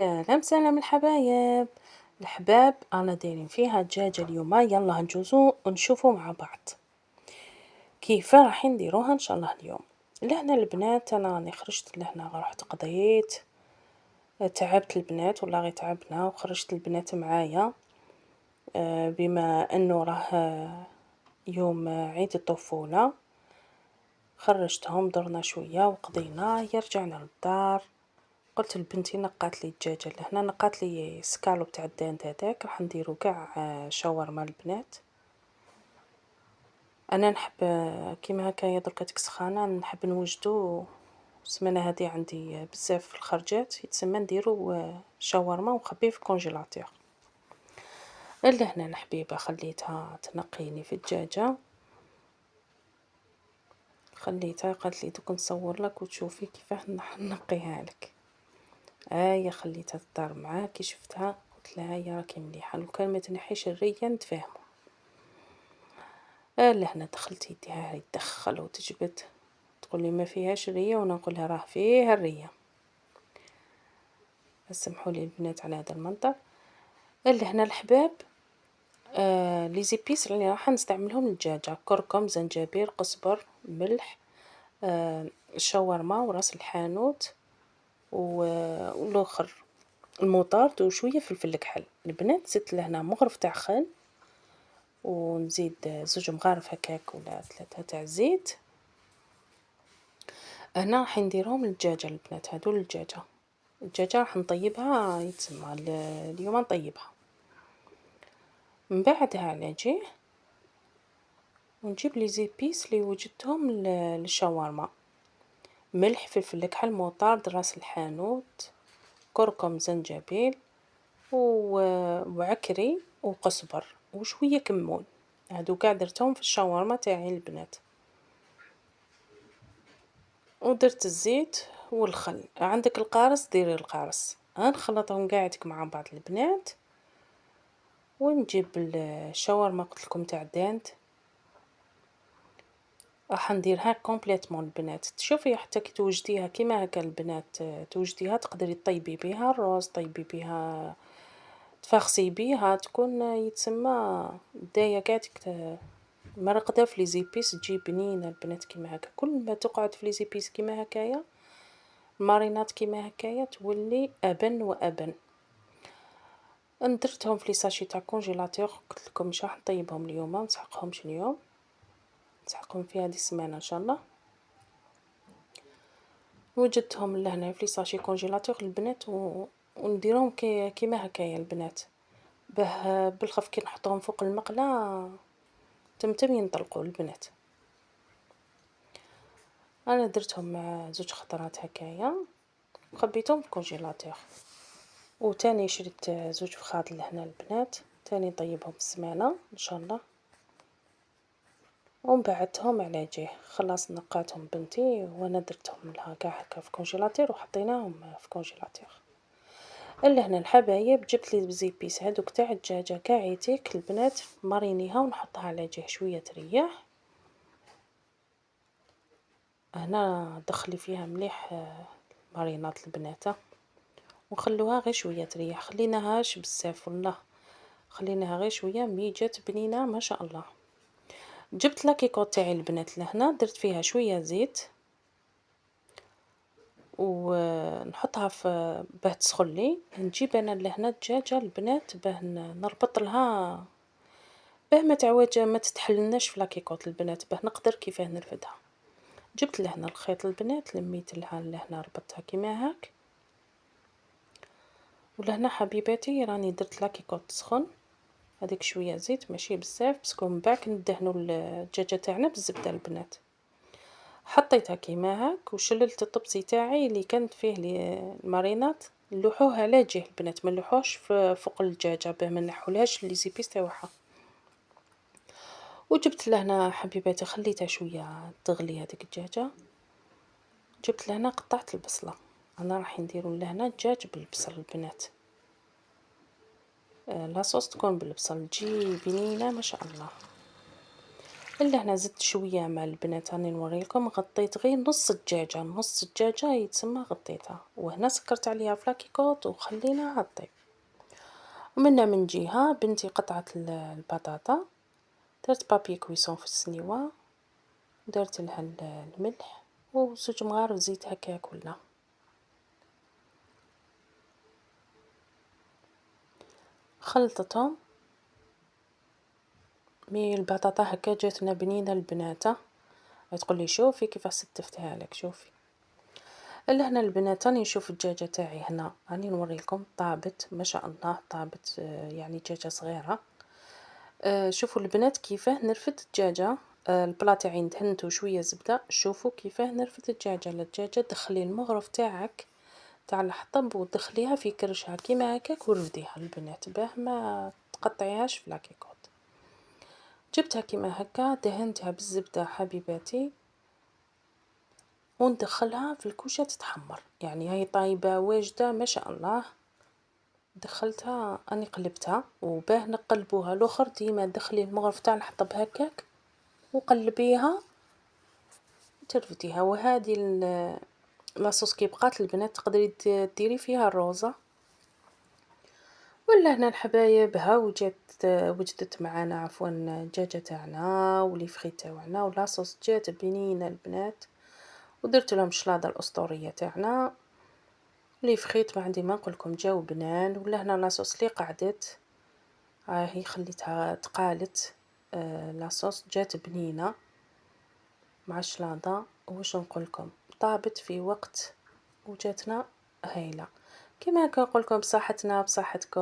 سلام سلام الحبايب الحباب انا دايرين فيها دجاجة اليوم، يلا هنجوزو ونشوفو مع بعض كيف راح نديروها ان شاء الله اليوم. لهنا البنات انا راني خرجت لهنا رحت قضيت، تعبت البنات ولا غير تعبنا وخرجت البنات معايا. بما انه راه يوم عيد الطفولة خرجتهم درنا شوية وقضينا رجعنا للدار. قلت لبنتي نقات لي الدجاجه لهنا، نقات لي سكالوب تاع الدانت هذاك راح نديرو كاع شاورما البنات. انا نحب كيما هكايا دركا سخانه نحب نوجدو. السمانه هذه عندي بزاف في الخرجات يتسمى نديرو شاورما ونخبيه في الكونجيلاتور. لهنا الحبيبه خليتها تنقيني في الدجاجه، خليتها قالت لي دوك نصور لك وتشوفي كيفاه نقيها لك. خليتها تدار معاه كي شفتها قلت لها هيا راكي مليحه، لو كان ما تنحيش الريه نتفاهموا. لهنا دخلت يديها يدخل وتجبد، تقول لي ما فيهاش ريه وانا نقولها راه فيها الريه. سمحوا لي البنات على هذا المنظر. لهنا الحباب لي زيبيس اللي راح نستعملهم للدجاجه: كركم، زنجبيل، قزبر، ملح، الشاورما وراس الحانوت والاخر المطارد وشويه فلفل كحل. البنات زدت لهنا مغرف تاع خل ونزيد زوج مغارف هكاك ولا 3 تاع زيت. هنا راح نديرهم للدجاجه البنات، هادو للدجاجه. الدجاجه راح نطيبها يتسمى اليوم نطيبها. من بعدها نجي ونجيب لي زيبيس اللي وجدتهم للشاورما: ملح، فلفل كحل، موطارد، راس الحانوت، كركم، زنجبيل وعكري وقزبر وشويه كمون. هادو قاع درتهم في الشاورما تاعي البنات. ودرت الزيت والخل، عندك القارص ديري القارص. نخلطهم قاعدك مع بعض البنات ونجيب الشاورما قلت لكم تاع الدانت راح نديرها كومبليتمون البنات. تشوفي حتى كي توجديها كيما هكا البنات توجديها تقدري طيبي بها الرز، طيبي بها تفخسي بها، تكون يتسمى دايه قاعدك مرقده في لي زيبيس تجي بنينه البنات كيما هكا. كل ما تقعد في لي زيبيس كيما هكايا المارينات كيما هكايا تولي ابن وابن. درتهم في لي ساشي تاع كونجيلاتور، قلت لكم مش راح نطيبهم اليوم، ما نسحقهمش اليوم، نسحقهم في هذه السمانه ان شاء الله. وجدتهم لهنا في لي ساشي كونجيلاتور البنات ونديرهم كيما هكايا البنات، باه بالخف كي نحطهم فوق المقله تمتم ينطلقوا البنات. انا درتهم مع زوج خطرات هكايا وخبيتهم في الكونجيلاتور. وتاني شريت زوج فخاد لهنا البنات تاني نطيبهم السمانه ان شاء الله. ومبعدتهم على جهه، خلاص نقاتهم بنتي وانا درتهم لها كاع هكا في كونجيلاتور وحطيناهم في كونجيلاتور. هنا الحبايب جبت لي الزيبيس هذوك تاع الدجاجه كاعيتيك البنات مارينيها ونحطها على جهه شويه تريح. هنا دخلي فيها مليح مارينات البنات وخلوها غير شويه تريح، خليناهاش بزاف والله، خليناها غير شويه مي جات بنينه ما شاء الله. جبت لاكيكوط تاعي البنات لهنا درت فيها شويه زيت ونحطها في باه تسخلي. نجيب انا لهنا الدجاجه البنات باه نربط لها، باه ما تعوج ما تتحلناش في لاكيكوط البنات، باه نقدر كيفاه نرفدها. جبت لهنا الخيط البنات لميت لها لهنا ربطتها كيما هاك. ولهنا حبيباتي راني درت لاكيكوط سخن، هذيك شويه زيت ماشي بزاف باسكو من بعد ندهنوا الدجاجه تاعنا بالزبده البنات. حطيتها كيما هاك وشللت الطبسي تاعي اللي كانت فيه المارينات نلوحوه على جهه البنات، ما نلوحوش فوق الدجاجه باه ما نحولهاش لي زيبيس تاعها. وجبت لهنا حبيباتي خليتها شويه تغلي هذيك الدجاجه. جبت لهنا قطعت البصله، انا راح نديروا لهنا دجاج بالبصل البنات. لاصوص تكون بالبصل تجي بنينه ما شاء الله. إلا هنا زدت شوية مع البنات راني نوريلكم، غطيت غير نص الدجاجة، نص الدجاجة يتسمى غطيتها، وهنا سكرت عليها فلاكيكوط وخليناها طيب. ومنا من جهة بنتي قطعت البطاطا، درت بابي كويسون في السنيوة، درت لها الملح وزوج مغارف زيت هكاك ولا خلطتهم. مي البطاطا هكا جاتنا بنينة البناتة، تقولي شوفي كيفاش ستفتها لك شوفي. لهنا البنات راني نشوف الدجاجة تاعي هنا راني نوريلكم طابت ما شاء الله طابت، يعني دجاجة صغيرة. شوفوا البنات كيفاه نرفد الدجاجة. البلا تاعي دهنته شوية زبدة، شوفوا كيفاه نرفد الدجاجة دخلي المغرف تاعك تاع الحطب ودخليها في كرشها كيما هكاك ورفديها البنات باه ما تقطعيهاش في لاكيكوط. جبتها كيما هكا دهنتها بالزبدة حبيباتي وندخلها في الكوشة تتحمر، يعني هاي طايبة واجدة ما شاء الله. دخلتها اني قلبتها وباه نقلبوها الاخر ديما دخلي المغرف تاع الحطب هكاك وقلبيها ترفديها. وهذه لاصوص كي بقات البنات تقدري ديري فيها الروزة. ولا هنا الحبايب ها وجدت معنا عفوا الدجاجة تاعنا ولي فخي تاعنا ولاصوص جات بنينة البنات، ودرت لهم الشلاضة الاسطورية تاعنا لي فخيت ما عندي ما نقولكم جاو بنان. ولا هنا لاصوص لي قعدت هي خليتها تقالت. لاصوص جات بنينة مع الشلاضة واش نقولكم طابت في وقت وجاتنا هايلة. كما كنقولكم بصحتنا بصحتكم.